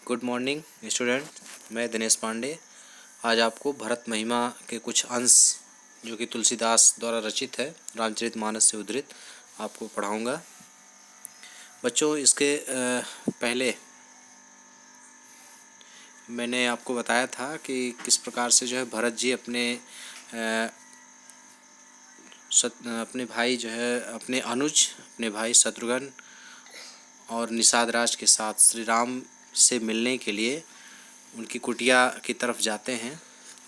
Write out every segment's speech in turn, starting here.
Good morning student, मैं दिनेश पांडे आज आपको भरत महिमा के कुछ अंश जो कि तुलसीदास द्वारा रचित है, रामचरितमानस से उद्धृत, आपको पढ़ाऊंगा। बच्चों, इसके पहले मैंने आपको बताया था कि किस प्रकार से जो है भरत जी अपने भाई जो है अपने अनुज अपने भाई शत्रुघ्न और निषाद राज के साथ श्री राम से मिलने के लिए उनकी कुटिया की तरफ जाते हैं।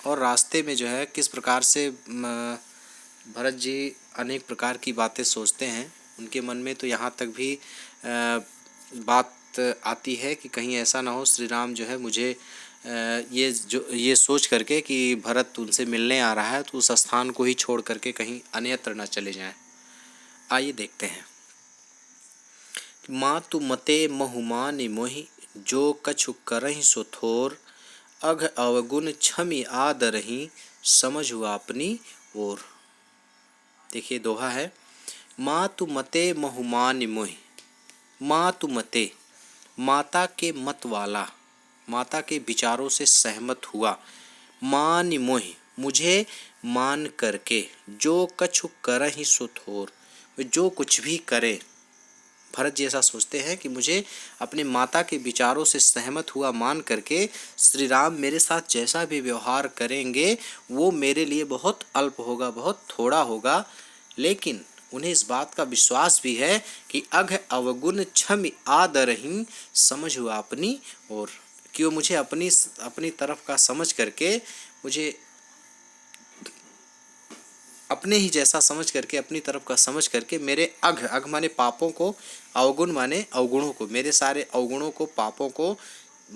और रास्ते में जो है किस प्रकार से भरत जी अनेक प्रकार की बातें सोचते हैं। उनके मन में तो यहाँ तक भी बात आती है कि कहीं ऐसा ना हो श्री राम जो है मुझे ये सोच करके कि भरत उनसे मिलने आ रहा है तो उस स्थान को ही छोड़ करके कहीं अन्यत्र न चले जाएं। आइए देखते हैं। मातु मते महुमानि मोहि जो कछु करहि सो थोर, अघ अवगुण छमि आदरहि समझु आपनी ओर। देखिए दोहा है, मातु मते महुमानि मोहि। मातु मते, माता के मत वाला, माता के विचारों से सहमत हुआ। मानि मोहि, मुझे मान करके। जो कछु करहि सो थोर, जो कुछ भी करे। भरत जी ऐसा सोचते हैं कि मुझे अपने माता के विचारों से सहमत हुआ मान करके श्री राम मेरे साथ जैसा भी व्यवहार करेंगे वो मेरे लिए बहुत अल्प होगा, बहुत थोड़ा होगा। लेकिन उन्हें इस बात का विश्वास भी है कि अघ अवगुण छमि आदरहि समझु आपनी ओर, कि वो मुझे अपनी तरफ का समझ करके, मुझे अपने ही जैसा समझ करके, अपनी तरफ का समझ करके मेरे अघ माने पापों को, अवगुण माने अवगुणों को, मेरे सारे अवगुणों को, पापों को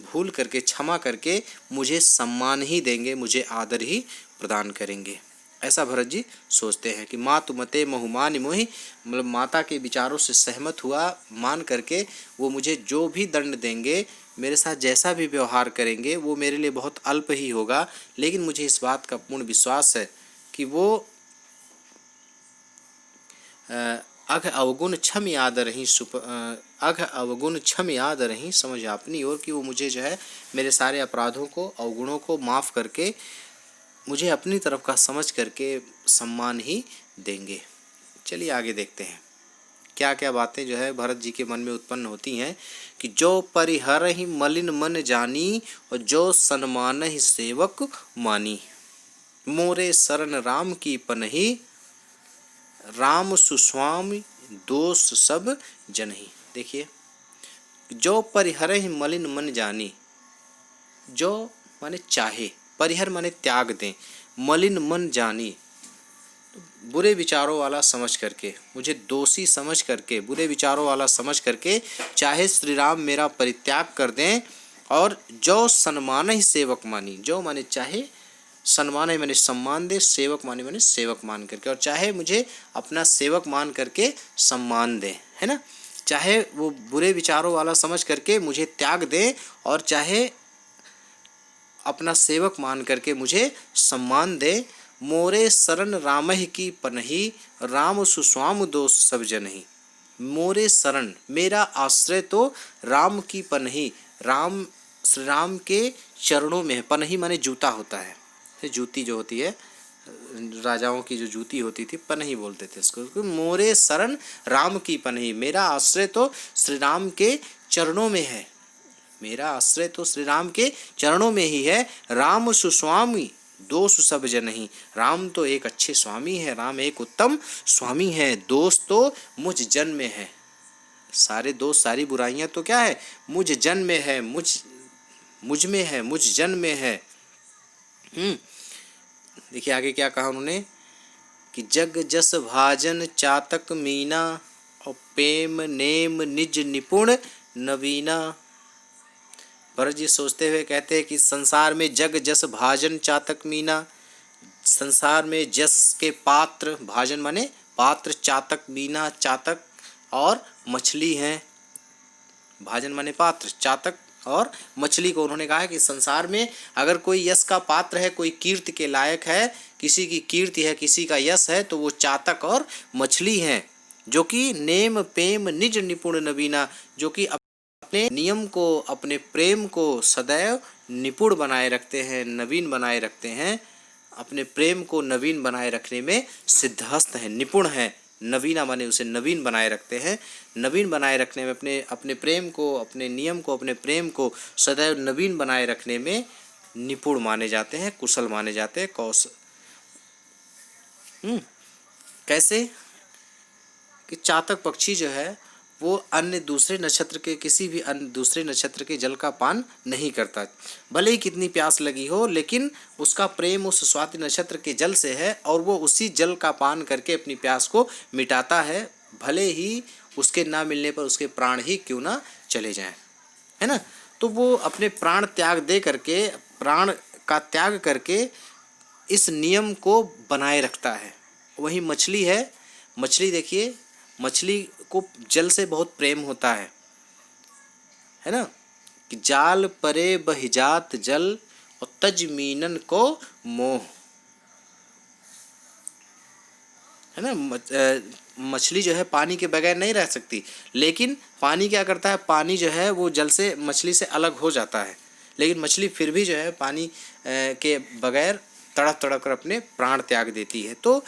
भूल करके, क्षमा करके मुझे सम्मान ही देंगे, मुझे आदर ही प्रदान करेंगे। ऐसा भरत जी सोचते हैं कि मातु मते महुमानि मोहि, मतलब माता के विचारों से सहमत हुआ मान करके वो मुझे जो भी दंड देंगे, मेरे साथ जैसा भी व्यवहार करेंगे वो मेरे लिए बहुत अल्प ही होगा। लेकिन मुझे इस बात का पूर्ण विश्वास है कि वो अघ अवगुण छमि आदरहि अघ अवगुण छमि आदरहि समझ आपनी ओर, कि वो मुझे जो है मेरे सारे अपराधों को, अवगुणों को माफ़ करके मुझे अपनी तरफ का समझ करके सम्मान ही देंगे। चलिए आगे देखते हैं क्या क्या बातें जो है भरत जी के मन में उत्पन्न होती हैं। कि जो परिहरहि मलिन मन जानी, और जो सन्मानहि सेवक मानी। मोरे शरण राम की पनहि, राम सुस्वामी दोष सब जनहि। देखिए, जो परिहरहि मलिन मन जानी, जो माने चाहे, परिहर माने त्याग दें, मलिन मन जानी बुरे विचारों वाला समझ करके, मुझे दोषी समझ करके, बुरे विचारों वाला समझ करके चाहे श्री राम मेरा परित्याग कर दें। और जो सन्मान ही सेवक मानी, जो माने चाहे, सम्मान है मैंने सम्मान दे, सेवक माने सेवक मान करके, और चाहे मुझे अपना सेवक मान करके सम्मान दे, है ना। चाहे वो बुरे विचारों वाला समझ करके मुझे त्याग दे, और चाहे अपना सेवक मान करके मुझे सम्मान दे। मोरे शरण रामहि की पनहि, राम सुस्वाम दोष सब जनहि। मोरे शरण, मेरा आश्रय तो राम की पनहि, राम श्री राम के चरणों में है। पनहि माने जूता होता है, जूती जो होती है, राजाओं की जो जूती होती थी, पनही बोलते थे इसको। मोरे शरण राम की पनही, मेरा आश्रय तो श्री राम के चरणों में है, मेरा आश्रय तो श्री राम के चरणों में ही है। राम सुस्वामी दोष सब जनहि, राम तो एक अच्छे स्वामी है, राम एक उत्तम स्वामी है, दोष तो मुझ जन में है। सारे दोष, सारी बुराइयां तो क्या है, मुझ जन में है, मुझ में है, मुझ जन में है। देखिए आगे क्या कहा उन्होंने कि जग जस भाजन चातक मीना, और प्रेम नेम निज निपुण नवीना। भरत जी सोचते हुए कहते हैं कि संसार में जग जस भाजन चातक मीना, संसार में जस के पात्र, भाजन माने पात्र, चातक मीना चातक और मछली हैं। भाजन माने पात्र, चातक और मछली को उन्होंने कहा है कि संसार में अगर कोई यश का पात्र है, कोई कीर्ति के लायक है, किसी की कीर्ति है, किसी का यश है, तो वो चातक और मछली हैं। जो कि नेम प्रेम निज निपुण नवीना, जो कि अपने नियम को, अपने प्रेम को सदैव निपुण बनाए रखते हैं, नवीन बनाए रखते हैं। अपने प्रेम को नवीन बनाए रखने में सिद्धहस्त हैं, निपुण हैं। नवीना माने उसे नवीन बनाए रखते हैं। नवीन बनाए रखने में अपने प्रेम को, अपने नियम को, अपने प्रेम को सदैव नवीन बनाए रखने में निपुण माने जाते हैं, कुशल माने जाते हैं। कैसे कि चातक पक्षी जो है वो अन्य दूसरे नक्षत्र के, किसी भी अन्य दूसरे नक्षत्र के जल का पान नहीं करता। भले ही कितनी प्यास लगी हो, लेकिन उसका प्रेम उस स्वाति नक्षत्र के जल से है और वो उसी जल का पान करके अपनी प्यास को मिटाता है, भले ही उसके ना मिलने पर उसके प्राण ही क्यों ना चले जाएं, है ना। तो वो अपने प्राण त्याग दे करके, प्राण का त्याग करके इस नियम को बनाए रखता है। वही मछली है, मछली देखिए, मछली को जल से बहुत प्रेम होता है ना, कि जाल परे बहिजात जल और तज मीनन को मोह, है ना। मछली जो है पानी के बगैर नहीं रह सकती, लेकिन पानी क्या करता है, पानी जो है वो जल से, मछली से अलग हो जाता है, लेकिन मछली फिर भी जो है पानी के बगैर तड़प तड़प कर अपने प्राण त्याग देती है। तो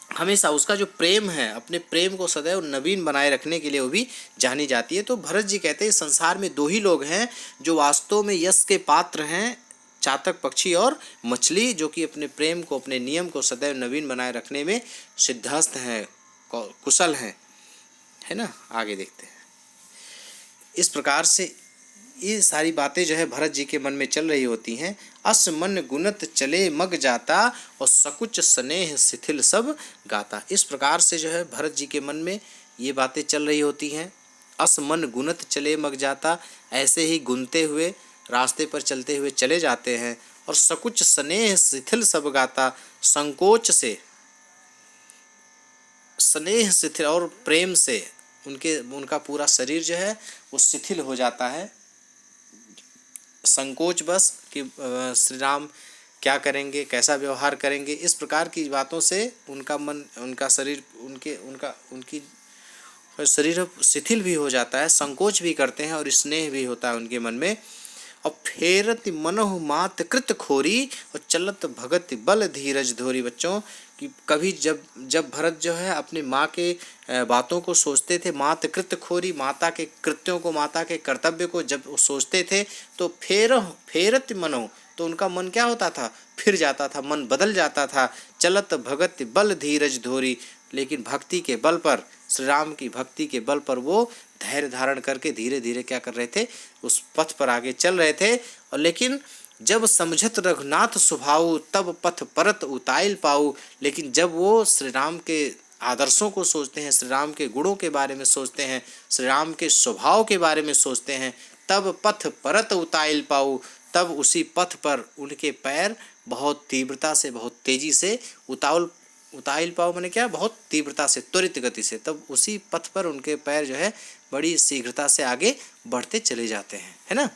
हमेशा उसका जो प्रेम है, अपने प्रेम को सदैव नवीन बनाए रखने के लिए वो भी जानी जाती है। तो भरत जी कहते हैं संसार में दो ही लोग हैं जो वास्तव में यश के पात्र हैं, चातक पक्षी और मछली, जो कि अपने प्रेम को, अपने नियम को सदैव नवीन बनाए रखने में सिद्धहस्त हैं, कुशल हैं, है ना। आगे देखते हैं। इस प्रकार से ये सारी बातें जो है भरत जी के मन में चल रही होती हैं। अस मन गुणत चले मग जाता और सकुच स्नेह शिथिल सब गाता। इस प्रकार से जो है भरत जी के मन में ये बातें चल रही होती हैं। अस मन गुणत चले मग जाता, ऐसे ही गुनते हुए रास्ते पर चलते हुए चले जाते हैं। और सकुच स्नेह शिथिल सब गाता, संकोच से, स्नेह शिथिल और प्रेम से उनका पूरा शरीर जो है वो शिथिल हो जाता है। संकोच बस कि श्री राम क्या करेंगे, कैसा व्यवहार करेंगे, इस प्रकार की बातों से उनका मन, उनका शरीर, उनकी शरीर शिथिल भी हो जाता है, संकोच भी करते हैं और स्नेह भी होता है उनके मन में। और फेरत मनहु मात कृत खोरी और चलत भगत बल धीरज धोरी। बच्चों कि कभी जब भरत जो है अपनी माँ के बातों को सोचते थे, मात कृत खोरी, माता के कृत्यों को, माता के कर्तव्य को जब वो सोचते थे, तो फेरत मनहु, तो उनका मन क्या होता था, फिर जाता था, मन बदल जाता था। चलत भगत बल धीरज धोरी, लेकिन भक्ति के बल पर, श्री राम की भक्ति के बल पर वो धैर्य धारण करके धीरे धीरे क्या कर रहे थे, उस पथ पर आगे चल रहे थे। और लेकिन जब समझत रघुनाथ स्वभाव तब पथ परत उताइल पाऊ, लेकिन जब वो श्री राम के आदर्शों को सोचते हैं, श्री राम के गुणों के बारे में सोचते हैं, श्री राम के स्वभाव के बारे में सोचते हैं, तब पथ परत उताइल पाऊ, तब उसी पथ पर उनके पैर बहुत तीव्रता से, बहुत तेजी से उताइल पाओ मैंने क्या, बहुत तीव्रता से, त्वरित गति से, तब उसी पथ पर उनके पैर जो है बड़ी शीघ्रता से आगे बढ़ते चले जाते हैं, है ना।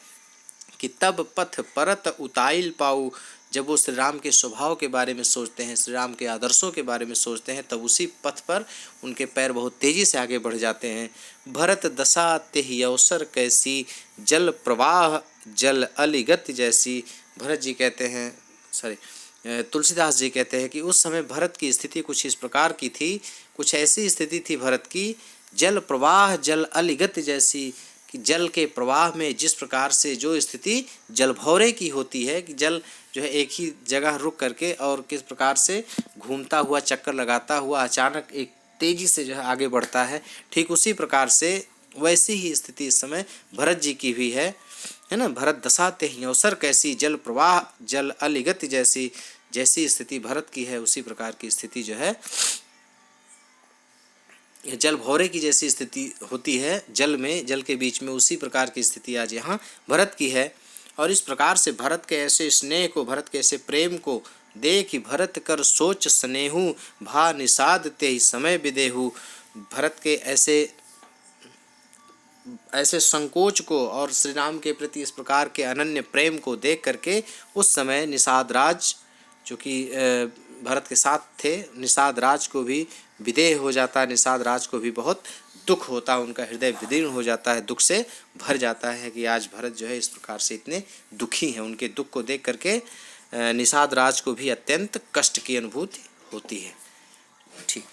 कि तब पथ परत उताइल पाऊ, जब वो श्री राम के स्वभाव के बारे में सोचते हैं, श्री राम के आदर्शों के बारे में सोचते हैं, तब उसी पथ पर उनके पैर बहुत तेजी से आगे बढ़ जाते हैं। भरत दशा तेहि अवसर कैसी, जल प्रवाह जल अलिगत जैसी। भरत जी कहते हैं, तुलसीदास जी कहते हैं कि उस समय भरत की स्थिति कुछ इस प्रकार की थी, कुछ ऐसी स्थिति थी भरत की, जल प्रवाह जल अलिगत जैसी, कि जल के प्रवाह में जिस प्रकार से जो स्थिति जल भौरे की होती है, कि जल जो है एक ही जगह रुक करके और किस प्रकार से घूमता हुआ, चक्कर लगाता हुआ अचानक एक तेजी से जो है आगे बढ़ता है, ठीक उसी प्रकार से वैसी ही स्थिति इस समय भरत जी की भी है ना। भरत दशा तेहि अवसर कैसी, जल प्रवाह जल अलिगत जैसी, जैसी स्थिति भरत की है उसी प्रकार की स्थिति जो है जल भौरे की जैसी स्थिति होती है जल में, जल के बीच में, उसी प्रकार की स्थिति आज यहाँ भरत की है। और इस प्रकार से भरत के ऐसे स्नेह को, भरत के ऐसे प्रेम को देख भरत कर सोच स्नेहू, भा निषाद ते समय विदेहू। भरत के ऐसे संकोच को और श्री राम के प्रति इस प्रकार के अनन्य प्रेम को देख करके उस समय निषाद राज, जो कि भरत के साथ थे, निषाद राज को भी विदेह हो जाता है, निषाद राज को भी बहुत दुख होता है, उनका हृदय विदीर्ण हो जाता है, दुख से भर जाता है कि आज भरत जो है इस प्रकार से इतने दुखी हैं। उनके दुख को देख करके निषाद राज को भी अत्यंत कष्ट की अनुभूति होती है। ठीक।